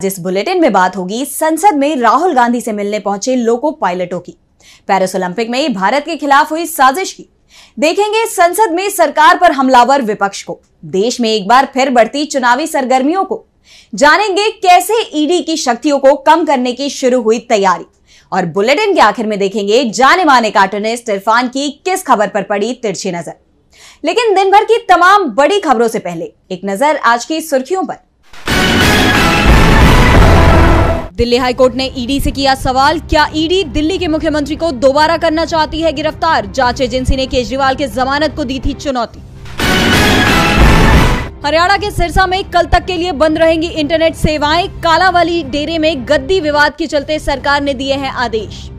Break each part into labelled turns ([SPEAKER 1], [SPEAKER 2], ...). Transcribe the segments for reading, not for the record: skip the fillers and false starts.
[SPEAKER 1] जिस बुलेटिन में बात होगी संसद में राहुल गांधी से मिलने पहुंचे लोको पायलटों की, पेरिस ओलंपिक में भारत के खिलाफ हुई साजिश की, देखेंगे संसद में सरकार पर हमलावर विपक्ष को, देश में एक बार फिर बढ़ती चुनावी सरगर्मियों को, जानेंगे कैसे ईडी की शक्तियों को कम करने की शुरू हुई तैयारी, और बुलेटिन के आखिर में देखेंगे जाने माने कार्टूनिस्ट इरफान की किस खबर पर पड़ी तिरछी नजर। लेकिन दिन भर की तमाम बड़ी खबरों से पहले एक नजर आज की सुर्खियों पर। दिल्ली हाईकोर्ट ने ईडी से किया सवाल, क्या ईडी दिल्ली के मुख्यमंत्री को दोबारा करना चाहती है गिरफ्तार? जांच एजेंसी ने केजरीवाल के जमानत को दी थी चुनौती। हरियाणा के सिरसा में कल तक के लिए बंद रहेंगी इंटरनेट सेवाएं, कालावाली डेरे में गद्दी विवाद के चलते सरकार ने दिए हैं आदेश।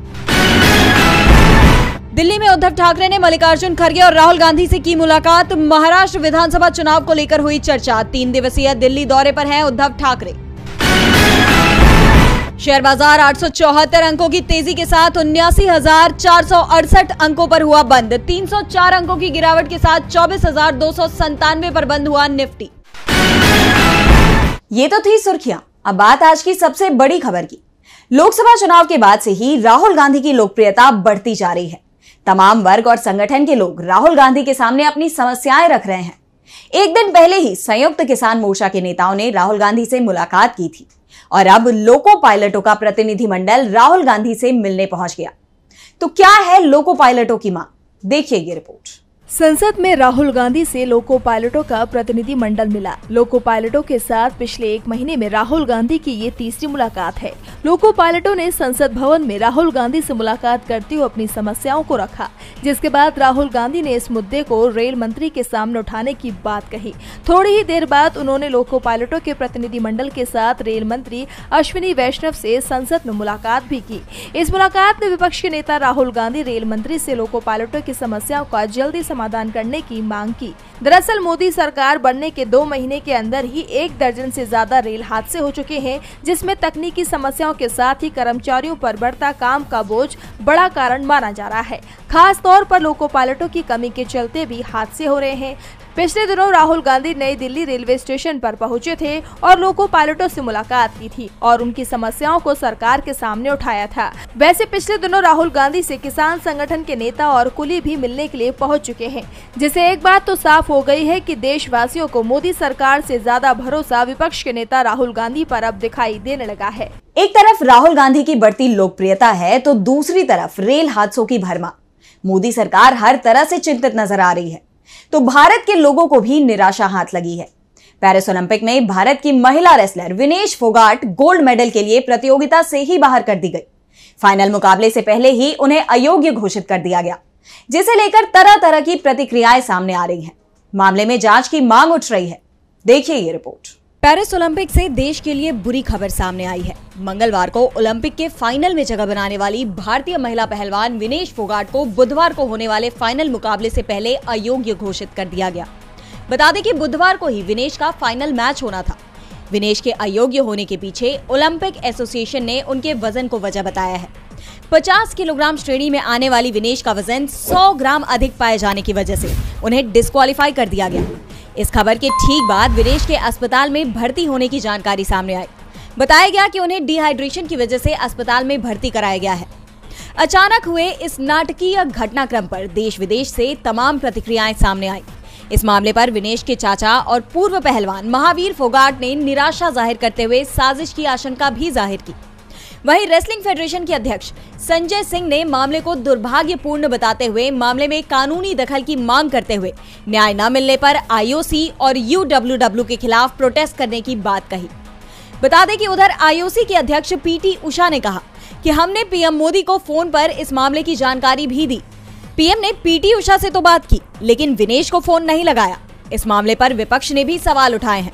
[SPEAKER 1] दिल्ली में उद्धव ठाकरे ने मल्लिकार्जुन खड़गे और राहुल गांधी से की मुलाकात, महाराष्ट्र विधानसभा चुनाव को लेकर हुई चर्चा, 3 दिवसीय दिल्ली दौरे पर हैं उद्धव ठाकरे। शेयर बाजार 874 अंकों की तेजी के साथ 79,468 अंकों पर हुआ बंद, 304 अंकों की गिरावट के साथ 24,297 पर बंद हुआ निफ्टी। ये तो थी सुर्खियां, अब बात आज की सबसे बड़ी खबर की। लोकसभा चुनाव के बाद से ही राहुल गांधी की लोकप्रियता बढ़ती जा रही है। तमाम वर्ग और संगठन के लोग राहुल गांधी के सामने अपनी समस्याएं रख रहे हैं। एक दिन पहले ही संयुक्त किसान मोर्चा के नेताओं ने राहुल गांधी से मुलाकात की थी और अब लोको पायलटों का प्रतिनिधिमंडल राहुल गांधी से मिलने पहुंच गया। तो क्या है लोको पायलटों की मांग, देखिए ये रिपोर्ट।
[SPEAKER 2] संसद में राहुल गांधी से लोको पायलटों का प्रतिनिधि मंडल मिला। लोको पायलटों के साथ पिछले 1 महीने में राहुल गांधी की ये तीसरी मुलाकात है। लोको पायलटों ने संसद भवन में राहुल गांधी से मुलाकात करते हुए अपनी समस्याओं को रखा, जिसके बाद राहुल गांधी ने इस मुद्दे को रेल मंत्री के सामने उठाने की बात कही। थोड़ी ही देर बाद उन्होंने लोको पायलटों के प्रतिनिधि मंडल के साथ रेल मंत्री अश्विनी वैष्णव से संसद में मुलाकात भी की। इस मुलाकात में विपक्ष के नेता राहुल गांधी रेल मंत्री से लोको पायलटों की समस्याओं का जल्दी समाधान करने की मांग की। दरअसल मोदी सरकार बनने के 2 महीने के अंदर ही 1 दर्जन से ज्यादा रेल हादसे हो चुके हैं, जिसमें तकनीकी समस्याओं के साथ ही कर्मचारियों पर बढ़ता काम का बोझ बड़ा कारण माना जा रहा है। खास तौर पर लोको पायलटों की कमी के चलते भी हादसे हो रहे हैं। पिछले दिनों राहुल गांधी नई दिल्ली रेलवे स्टेशन पर पहुंचे थे और लोको पायलटों से मुलाकात की थी और उनकी समस्याओं को सरकार के सामने उठाया था। वैसे पिछले दिनों राहुल गांधी से किसान संगठन के नेता और कुली भी मिलने के लिए पहुंच चुके हैं, जिससे एक बात तो साफ हो गई है कि देशवासियों को मोदी सरकार से ज्यादा भरोसा विपक्ष के नेता राहुल गांधी पर अब दिखाई देने लगा है।
[SPEAKER 1] एक तरफ राहुल गांधी की बढ़ती लोकप्रियता है तो दूसरी तरफ रेल हादसों की भरमार। मोदी सरकार हर तरह से चिंतित नजर आ रही है तो भारत के लोगों को भी निराशा हाथ लगी है। पेरिस ओलंपिक में भारत की महिला wrestler Vinesh Phogat gold medal के लिए प्रतियोगिता से ही बाहर कर दी गई। फाइनल मुकाबले से पहले ही उन्हें अयोग्य घोषित कर दिया गया, जिसे लेकर तरह तरह की प्रतिक्रियाएं सामने आ रही हैं। मामले में जांच की मांग उठ रही है, देखिए ये रिपोर्ट। पेरिस ओलंपिक से देश के लिए बुरी खबर सामने आई है। मंगलवार को ओलंपिक के फाइनल में जगह बनाने वाली भारतीय महिला पहलवान विनेश फोगाट को बुधवार को होने वाले फाइनल मुकाबले से पहले अयोग्य घोषित कर दिया गया। बता दें कि बुधवार को ही विनेश का फाइनल मैच होना था। विनेश के अयोग्य होने के पीछे ओलंपिक एसोसिएशन ने उनके वजन को वजह बताया है। 50 किलोग्राम श्रेणी में आने वाली विनेश का वजन 100 ग्राम अधिक पाए जाने की वजह से उन्हें डिस्क्वालीफाई कर दिया गया। इस खबर के ठीक बाद विनेश के अस्पताल में भर्ती होने की जानकारी सामने आई। बताया गया कि उन्हें डिहाइड्रेशन की वजह से अस्पताल में भर्ती कराया गया है। अचानक हुए इस नाटकीय घटनाक्रम पर देश विदेश से तमाम प्रतिक्रियाएं सामने आई। इस मामले पर विनेश के चाचा और पूर्व पहलवान महावीर फोगाट ने निराशा जाहिर करते हुए साजिश की आशंका भी जाहिर की। वहीं रेसलिंग फेडरेशन के अध्यक्ष संजय सिंह ने मामले को दुर्भाग्यपूर्ण बताते हुए मामले में कानूनी दखल की मांग करते हुए न्याय न मिलने पर आईओसी और यूडब्ल्यूडब्ल्यू के खिलाफ प्रोटेस्ट करने की बात कही। बता दें कि उधर आईओसी के अध्यक्ष पीटी उषा ने कहा कि हमने पीएम मोदी को फोन पर इस मामले की जानकारी भी दी। पीएम ने पीटी उषा से तो बात की, लेकिन विनेश को फोन नहीं लगाया। इस मामले पर विपक्ष ने भी सवाल उठाए हैं।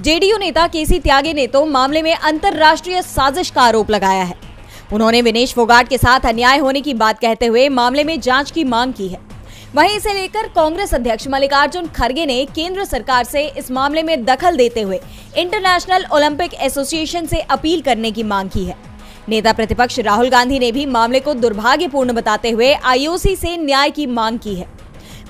[SPEAKER 1] जेडीयू नेता केसी त्यागी ने तो मामले में अंतर्राष्ट्रीय साजिश का आरोप लगाया है। उन्होंने विनेश फोगाट के साथ अन्याय होने की बात कहते हुए मामले में जांच की मांग की है। वहीं इसे लेकर कांग्रेस अध्यक्ष मल्लिकार्जुन खड़गे ने केंद्र सरकार से इस मामले में दखल देते हुए इंटरनेशनल ओलंपिक एसोसिएशन से अपील करने की मांग की है। नेता प्रतिपक्ष राहुल गांधी ने भी मामले को दुर्भाग्यपूर्ण बताते हुए आईओसी से न्याय की मांग की है।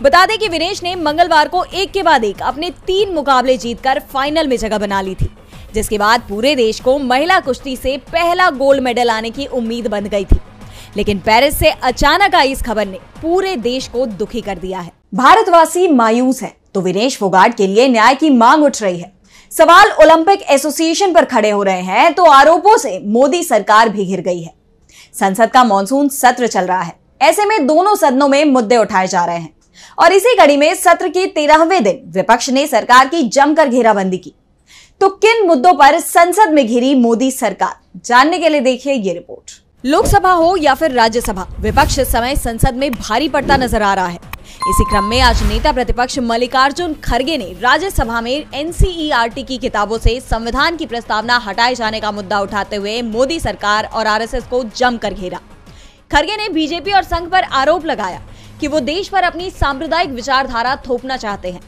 [SPEAKER 1] बता दें कि विनेश ने मंगलवार को एक के बाद एक अपने 3 मुकाबले जीतकर फाइनल में जगह बना ली थी, जिसके बाद पूरे देश को महिला कुश्ती से पहला गोल्ड मेडल आने की उम्मीद बंध गई थी। लेकिन पेरिस से अचानक आई इस खबर ने पूरे देश को दुखी कर दिया है। भारतवासी मायूस हैं, तो विनेश फोगाट के लिए न्याय की मांग उठ रही है। सवाल ओलंपिक एसोसिएशन पर खड़े हो रहे हैं तो आरोपों से मोदी सरकार भी घिर गई है। संसद का मॉनसून सत्र चल रहा है, ऐसे में दोनों सदनों में मुद्दे उठाए जा रहे हैं और इसी कड़ी में सत्र के 13वें दिन विपक्ष ने सरकार की जमकर घेराबंदी की। तो किन मुद्दों पर संसद में घिरी मोदी सरकार, जानने के लिए देखिए ये रिपोर्ट। लोकसभा हो या फिर राज्यसभा, विपक्ष इस समय संसद में भारी पड़ता नजर आ रहा है। इसी क्रम में आज नेता प्रतिपक्ष मल्लिकार्जुन खड़गे ने राज्यसभा में एनसीईआरटी की किताबों से संविधान की प्रस्तावना हटाए जाने का मुद्दा उठाते हुए मोदी सरकार और आरएसएस को जमकर घेरा। खड़गे ने बीजेपी और संघ पर आरोप लगाया कि वो देश पर अपनी सांप्रदायिक विचारधारा थोपना चाहते हैं।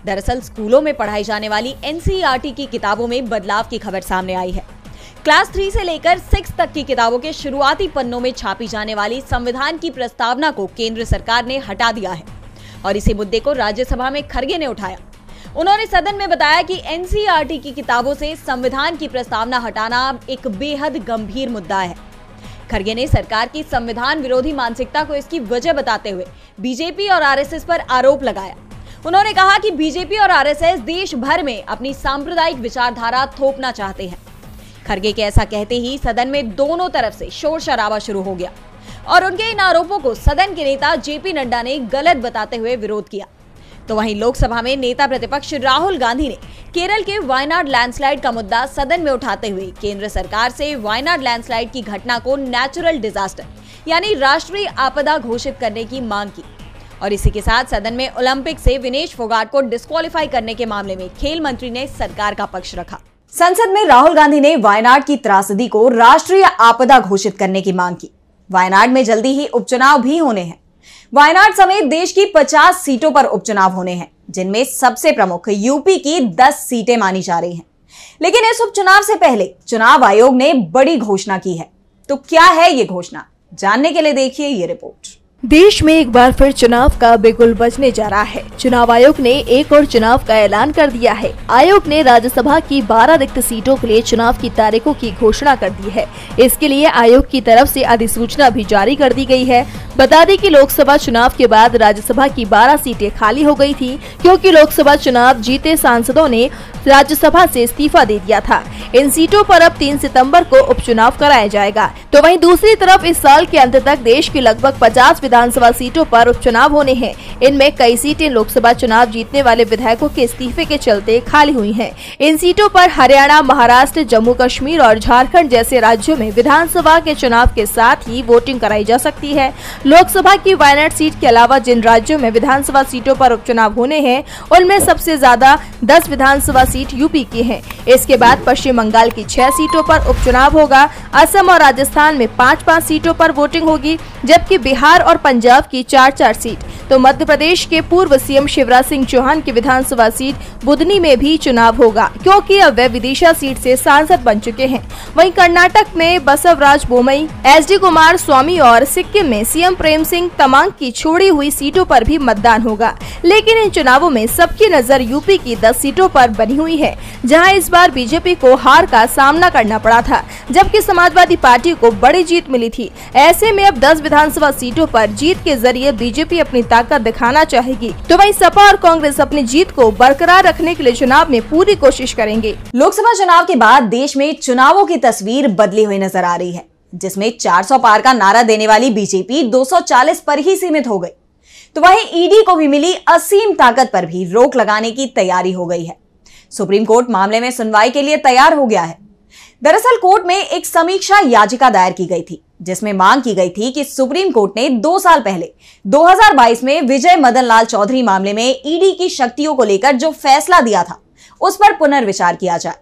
[SPEAKER 1] दरअसल स्कूलों में पढ़ाई जाने वाली एनसीईआरटी की किताबों में बदलाव की खबर सामने आई है। क्लास 3 से लेकर 6 तक की किताबों के शुरुआती पन्नों में छापी जाने वाली संविधान की प्रस्तावना को केंद्र सरकार ने हटा दिया है और इसी मुद्दे को राज्यसभा में खड़गे ने उठाया। उन्होंने सदन में बताया कि एनसीईआरटी की किताबों से संविधान की प्रस्तावना हटाना एक बेहद गंभीर मुद्दा है। खड़गे ने सरकार की संविधान विरोधी मानसिकता को इसकी वजह बताते हुए बीजेपी और आरएसएस पर आरोप लगाया। उन्होंने कहा कि बीजेपी और आरएसएस देश भर में अपनी सांप्रदायिक विचारधारा थोपना चाहते हैं। खड़गे के ऐसा कहते ही सदन में दोनों तरफ से शोर शराबा शुरू हो गया और उनके इन आरोपों को सदन के नेता जेपी नड्डा ने गलत बताते हुए विरोध किया। तो वहीं लोकसभा में नेता प्रतिपक्ष राहुल गांधी ने केरल के वायनाड लैंडस्लाइड का मुद्दा सदन में उठाते हुए केंद्र सरकार से वायनाड लैंडस्लाइड की घटना को नेचुरल डिजास्टर यानी राष्ट्रीय आपदा घोषित करने की मांग की और इसी के साथ सदन में ओलंपिक से विनेश फोगाट को डिस्क्वालीफाई करने के मामले में खेल मंत्री ने सरकार का पक्ष रखा। संसद में राहुल गांधी ने वायनाड की त्रासदी को राष्ट्रीय आपदा घोषित करने की मांग की। वायनाड में जल्दी ही उपचुनाव भी होने हैं। वायनाड समेत देश की 50 सीटों पर उपचुनाव होने हैं, जिनमें सबसे प्रमुख यूपी की 10 सीटें मानी जा रही हैं। लेकिन इस उपचुनाव से पहले चुनाव आयोग ने बड़ी घोषणा की है। तो क्या है ये घोषणा, जानने के लिए देखिए ये रिपोर्ट।
[SPEAKER 2] देश में एक बार फिर चुनाव का बिगुल बजने जा रहा है। चुनाव आयोग ने एक और चुनाव का ऐलान कर दिया है। आयोग ने राज्यसभा की 12 रिक्त सीटों के लिए चुनाव की तारीखों की घोषणा कर दी है। इसके लिए आयोग की तरफ से अधिसूचना भी जारी कर दी गई है। बता दें कि लोकसभा चुनाव के बाद राज्यसभा की 12 सीटें खाली हो गई थी, क्योंकि लोकसभा चुनाव जीते सांसदों ने राज्यसभा से इस्तीफा दे दिया था। इन सीटों पर अब 3 सितंबर को उपचुनाव कराया जाएगा। तो वहीं दूसरी तरफ इस साल के अंत तक देश की लगभग 50 विधानसभा सीटों पर उपचुनाव होने हैं। इनमें कई सीटें लोकसभा चुनाव जीतने वाले विधायकों के इस्तीफे के चलते खाली हुई हैं। इन सीटों पर हरियाणा, महाराष्ट्र, जम्मू कश्मीर और झारखंड जैसे राज्यों में विधानसभा के चुनाव के साथ ही वोटिंग कराई जा सकती है। लोकसभा की वायनाड सीट के अलावा जिन राज्यों में विधानसभा सीटों पर उपचुनाव होने हैं, उनमें सबसे ज्यादा 10 विधानसभा सीट यूपी की है। इसके बाद पश्चिम बंगाल की 6 सीटों पर उपचुनाव होगा। असम और राजस्थान में 5-5 सीटों पर वोटिंग होगी, जबकि बिहार और पंजाब की 4-4 सीट। तो मध्य प्रदेश के पूर्व सीएम शिवराज सिंह चौहान की विधानसभा सीट बुधनी में भी चुनाव होगा, क्योंकि अब वे विदिशा सीट से सांसद बन चुके हैं। वहीं कर्नाटक में बसवराज बोमई, एसडी कुमार स्वामी और सिक्किम में सीएम प्रेम सिंह तमांग की छोड़ी हुई सीटों पर भी मतदान होगा। लेकिन इन चुनावों में सबकी नजर यूपी की 10 सीटों पर बनी हुई है, जहां इस बार बीजेपी को हार का सामना करना पड़ा था, जबकि समाजवादी पार्टी को बड़ी जीत मिली थी। ऐसे में अब 10 विधानसभा सीटों पर जीत के जरिए बीजेपी अपनी ताकत दिखाना चाहेगी। तो वहीं सपा और कांग्रेस अपनी जीत को बरकरार रखने के लिए चुनाव में पूरी कोशिश करेंगे।
[SPEAKER 1] लोकसभा चुनाव के बाद देश में चुनावों की तस्वीर बदली हुई नजर आ रही है, जिसमें 400 पार का नारा देने वाली बीजेपी 240 पर ही सीमित हो गई। तो वहीं ईडी को भी मिली असीम ताकत पर भी रोक लगाने की तैयारी हो गई है। सुप्रीम कोर्ट मामले में सुनवाई के लिए तैयार हो गया है। दरअसल कोर्ट में एक समीक्षा याचिका दायर की गई थी, जिसमें मांग की गई थी कि सुप्रीम कोर्ट ने 2 साल पहले 2022 में विजय मदन लाल चौधरी मामले में ईडी की शक्तियों को लेकर जो फैसला दिया था, उस पर पुनर्विचार किया जाए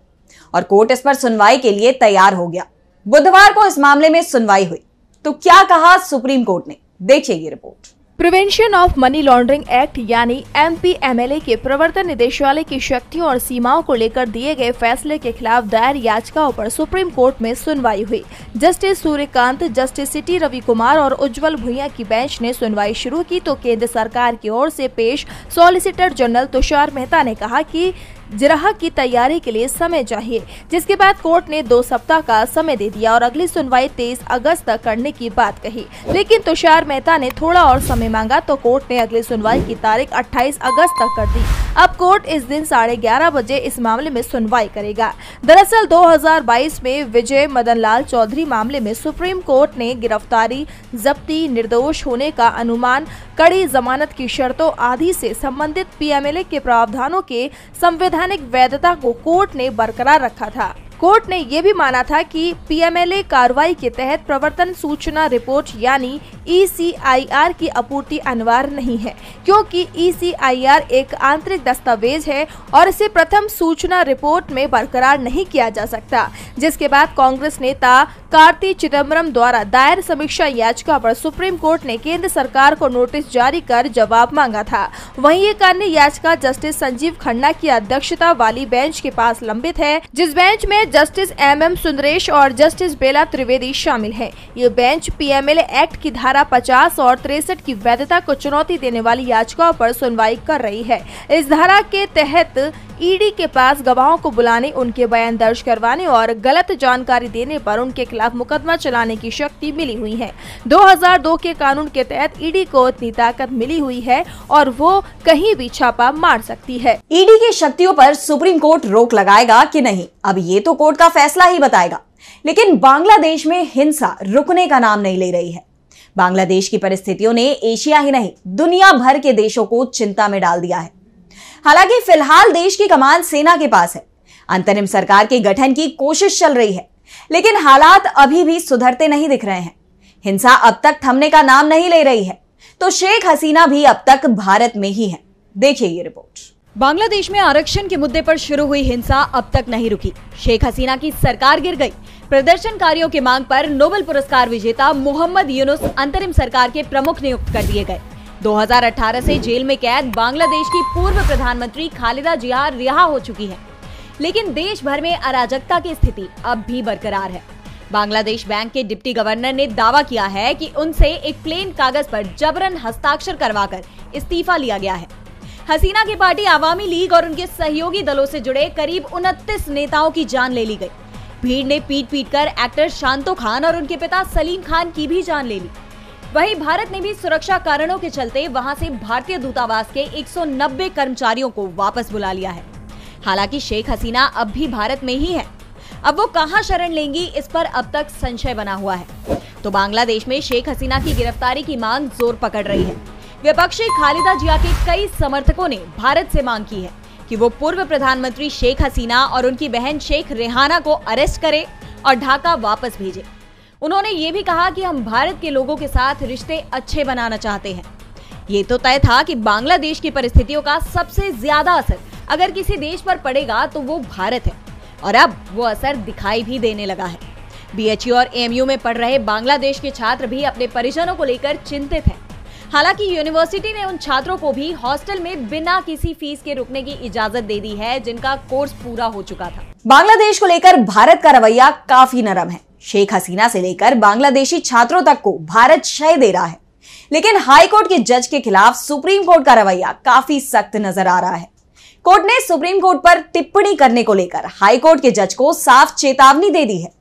[SPEAKER 1] और कोर्ट इस पर सुनवाई के लिए तैयार हो गया। बुधवार को इस मामले में सुनवाई हुई। तो क्या कहा सुप्रीम कोर्ट ने, देखिए ये report.
[SPEAKER 2] Prevention of money laundering act यानी MPMLA के प्रवर्तन निदेशालय की शक्तियों और सीमाओं को लेकर दिए गए फैसले के खिलाफ दायर याचिकाओं पर सुप्रीम कोर्ट में सुनवाई हुई। Justice Suryakant, justice C T Ravi Kumar और उज्जवल भुइयां की बेंच ने सुनवाई शुरू की तो केंद्र सरकार की ओर से पेश सॉलिसिटर जनरल तुषार मेहता ने कहा कि जिरह की तैयारी के लिए समय चाहिए, जिसके बाद कोर्ट ने 2 सप्ताह का समय दे दिया और अगली सुनवाई 23 अगस्त तक करने की बात कही। लेकिन तुषार मेहता ने थोड़ा और समय मांगा तो कोर्ट ने अगली सुनवाई की तारीख 28 अगस्त तक कर दी। अब कोर्ट इस दिन 11:30 बजे इस मामले में सुनवाई करेगा। दरअसल 2022 में विजय मदन लाल चौधरी मामले में सुप्रीम कोर्ट ने गिरफ्तारी, जब्ती, निर्दोष होने का अनुमान, कड़ी जमानत की शर्तों आदि से संबंधित पीएमएलए के प्रावधानों के संवैधानिक वैधता को कोर्ट ने बरकरार रखा था। कोर्ट ने ये भी माना था कि पीएमएलए कार्रवाई के तहत प्रवर्तन सूचना रिपोर्ट यानी ECIR की आपूर्ति अनिवार्य नहीं है, क्योंकि ECIR एक आंतरिक दस्तावेज है और इसे प्रथम सूचना रिपोर्ट में बरकरार नहीं किया जा सकता। जिसके बाद कांग्रेस नेता कार्ति चिदम्बरम द्वारा दायर समीक्षा याचिका पर सुप्रीम कोर्ट ने केंद्र सरकार को नोटिस जारी कर जवाब मांगा था। वहीं एक अन्य याचिका जस्टिस संजीव खन्ना की अध्यक्षता वाली बेंच के पास लंबित है, जिस बेंच में जस्टिस MM सुंदरेश और जस्टिस बेला त्रिवेदी शामिल हैं। ये बेंच पीएमएलए एक्ट की धारा 50 और 63 की वैधता को चुनौती देने वाली याचिकाओं पर सुनवाई कर रही है। इस धारा के तहत ईडी के पास गवाहों को बुलाने, उनके बयान दर्ज करवाने और गलत जानकारी देने पर उनके खिलाफ मुकदमा चलाने की शक्ति मिली हुई है। 2002 के कानून के तहत ईडी को इतनी ताकत मिली हुई है और वो कहीं भी छापा मार सकती है।
[SPEAKER 1] ईडी की शक्तियों पर सुप्रीम कोर्ट रोक लगाएगा कि नहीं, अब ये तो कोर्ट का फैसला ही बताएगा। लेकिन बांग्लादेश में हिंसा रुकने का नाम नहीं ले रही है। बांग्लादेश की परिस्थितियों ने एशिया ही नहीं, दुनिया भर के देशों को चिंता में डाल दिया है। हालांकि फिलहाल देश की कमान सेना के पास है, अंतरिम सरकार के गठन की कोशिश चल रही है, लेकिन हालात अभी भी सुधरते नहीं दिख रहे हैं। हिंसा अब तक थमने का नाम नहीं ले रही है, तो शेख हसीना भी अब तक भारत में ही है। देखिए ये रिपोर्ट। बांग्लादेश में आरक्षण के मुद्दे पर शुरू हुई हिंसा अब तक नहीं रुकी। शेख हसीना की सरकार गिर गई। प्रदर्शनकारियों की मांग पर नोबेल पुरस्कार विजेता मोहम्मद यूनुस अंतरिम सरकार के प्रमुख नियुक्त कर दिए गए। 2018 से जेल में कैद बांग्लादेश की पूर्व प्रधानमंत्री खालिदा जिया रिहा हो चुकी है, लेकिन देश भर में अराजकता की स्थिति अब भी बरकरार है। बांग्लादेश बैंक के डिप्टी गवर्नर ने दावा किया है कि उनसे एक प्लेन कागज पर जबरन हस्ताक्षर करवाकर इस्तीफा लिया गया है। हसीना की पार्टी आवामी लीग और उनके सहयोगी दलों से जुड़े करीब 29 नेताओं की जान ले ली गई। भीड़ ने पीट कर एक्टर शांतो खान और उनके पिता सलीम खान की भी जान ले ली। वहीं भारत ने भी सुरक्षा कारणों के चलते वहां से भारतीय दूतावास के 190 कर्मचारियों को वापस बुला लिया है। हालांकि शेख हसीना अब भी भारत में ही है। अब वो कहां शरण लेंगी, इस पर अब तक संशय बना हुआ है। तो बांग्लादेश में शेख हसीना की गिरफ्तारी की मांग जोर पकड़ रही है। विपक्षी खालिदा जिया के कई समर्थकों ने भारत से मांग की है कि वो पूर्व प्रधानमंत्री शेख हसीना और उनकी बहन शेख रेहाना को अरेस्ट करे और ढाका वापस भेजे। उन्होंने ये भी कहा कि हम भारत के लोगों के साथ रिश्ते अच्छे बनाना चाहते हैं। ये तो तय था कि बांग्लादेश की परिस्थितियों का सबसे ज्यादा असर अगर किसी देश पर पड़ेगा तो वो भारत है, और अब वो असर दिखाई भी देने लगा है। BHU और AMU में पढ़ रहे बांग्लादेश के छात्र भी अपने परिजनों को लेकर चिंतित हैं। हालांकि यूनिवर्सिटी ने उन छात्रों को भी हॉस्टल में बिना किसी फीस के रुकने की इजाजत दे दी है, जिनका कोर्स पूरा हो चुका था। बांग्लादेश को लेकर भारत का रवैया काफी नरम है। शेख हसीना से लेकर बांग्लादेशी छात्रों तक को भारत शय दे रहा है, लेकिन हाई कोर्ट के जज के खिलाफ सुप्रीम कोर्ट का रवैया काफी सख्त नजर आ रहा है। कोर्ट ने सुप्रीम कोर्ट पर टिप्पणी करने को लेकर हाई कोर्ट के जज को साफ चेतावनी दे दी है।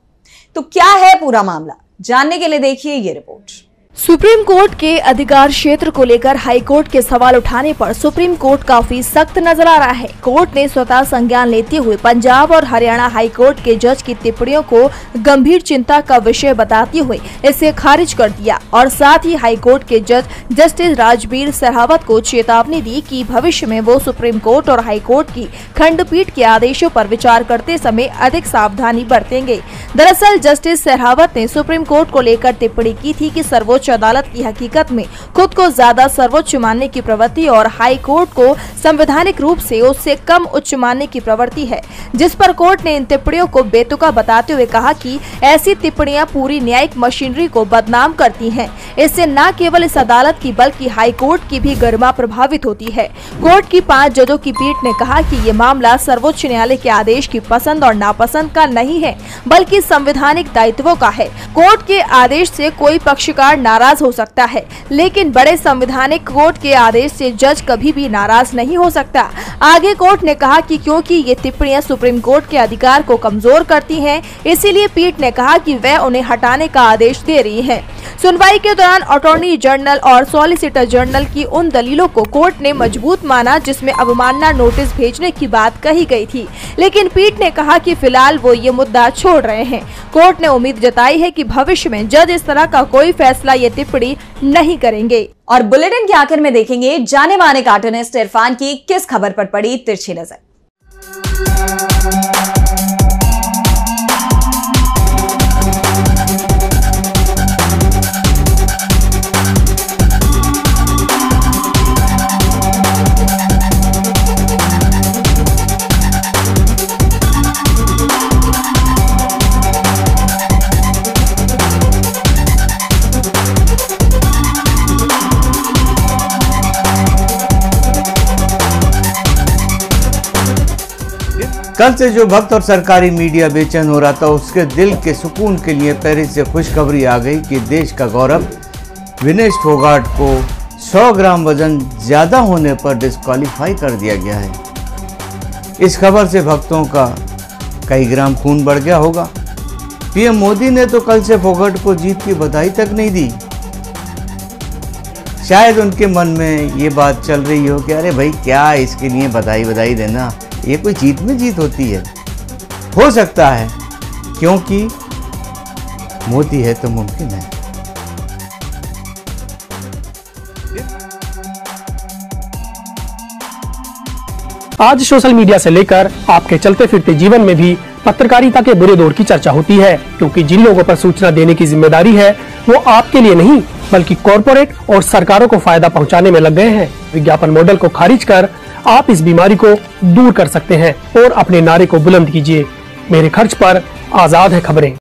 [SPEAKER 1] तो क्या है पूरा मामला, जानने के लिए देखिए ये रिपोर्ट।
[SPEAKER 2] सुप्रीम कोर्ट के अधिकार क्षेत्र को लेकर हाई कोर्ट के सवाल उठाने पर सुप्रीम कोर्ट काफी सख्त नजर आ रहा है। कोर्ट ने स्वतः संज्ञान लेते हुए पंजाब और हरियाणा हाई कोर्ट के जज की टिप्पणियों को गंभीर चिंता का विषय बताते हुए इसे खारिज कर दिया और साथ ही हाई कोर्ट के जज जस्टिस राजबीर शेखावत को चेतावनी दी कि भविष्य में वो सुप्रीम कोर्ट और हाई कोर्ट की खंडपीठ के आदेशों पर विचार करते समय अधिक सावधानी बरतेंगे। दरअसल जस्टिस शेखावत ने सुप्रीम कोर्ट को लेकर टिप्पणी की थी कि सर्वोच्च अदालत की हकीकत में खुद को ज्यादा सर्वोच्च मानने की प्रवृत्ति और हाई कोर्ट को संवैधानिक रूप से उससे कम उच्च मानने की प्रवृत्ति है, जिस पर कोर्ट ने इन टिप्पणियों को बेतुका बताते हुए कहा कि ऐसी टिप्पणियां पूरी न्यायिक मशीनरी को बदनाम करती हैं। इससे न केवल इस अदालत की बल्कि हाई कोर्ट की भी गरिमा प्रभावित होती है। कोर्ट की 5 जजों की पीठ ने कहा कि ये मामला सर्वोच्च न्यायालय के आदेश की पसंद और नापसंद का नहीं है, बल्कि संवैधानिक दायित्वों का है। कोर्ट के आदेश से कोई पक्षकार नाराज हो सकता है, लेकिन बड़े संवैधानिक कोर्ट के आदेश से जज कभी भी नाराज नहीं हो सकता। आगे कोर्ट ने कहा कि क्योंकि ये टिप्पणियां सुप्रीम कोर्ट के अधिकार को कमजोर करती हैं, इसीलिए पीठ ने कहा कि वह उन्हें हटाने का आदेश दे रही है। सुनवाई के दौरान अटॉर्नी जनरल और सॉलिसिटर जनरल की उन दलीलों को कोर्ट ने मजबूत माना जिसमें अवमानना नोटिस भेजने की बात कही गई थी, लेकिन पीठ ने कहा कि फिलहाल वो ये मुद्दा छोड़ रहे हैं। कोर्ट ने उम्मीद जताई है कि भविष्य में जज इस तरह का कोई फैसला या टिप्पणी नहीं करेंगे।
[SPEAKER 1] और बुलेटिन के आखिर में देखेंगे जाने माने कार्टूनिस्ट इरफान की किस खबर पर पड़ी तिरछी नजर।
[SPEAKER 3] कल से जो भक्त और सरकारी मीडिया बेचैन हो रहा था, उसके दिल के सुकून के लिए पेरिस से खुशखबरी आ गई कि देश का गौरव विनेश फोगाट को 100 ग्राम वजन ज्यादा होने पर डिस्क्वालीफाई कर दिया गया है। इस खबर से भक्तों का कई ग्राम खून बढ़ गया होगा। पीएम मोदी ने तो कल से फोगाट को जीत की बधाई तक नहीं दी। शायद उनके मन में ये बात चल रही हो कि अरे भाई क्या इसके लिए बधाई देना, ये कोई जीत में जीत होती है। हो सकता है, क्योंकि मोदी है तो मुमकिन है।
[SPEAKER 4] आज सोशल मीडिया से लेकर आपके चलते फिरते जीवन में भी पत्रकारिता के बुरे दौर की चर्चा होती है, क्योंकि जिन लोगों पर सूचना देने की जिम्मेदारी है वो आपके लिए नहीं बल्कि कॉरपोरेट और सरकारों को फायदा पहुंचाने में लग गए हैं। विज्ञापन मॉडल को खारिज कर आप इस बीमारी को दूर कर सकते हैं और अपने नारे को बुलंद कीजिए। मेरे खर्च पर आजाद है खबरें।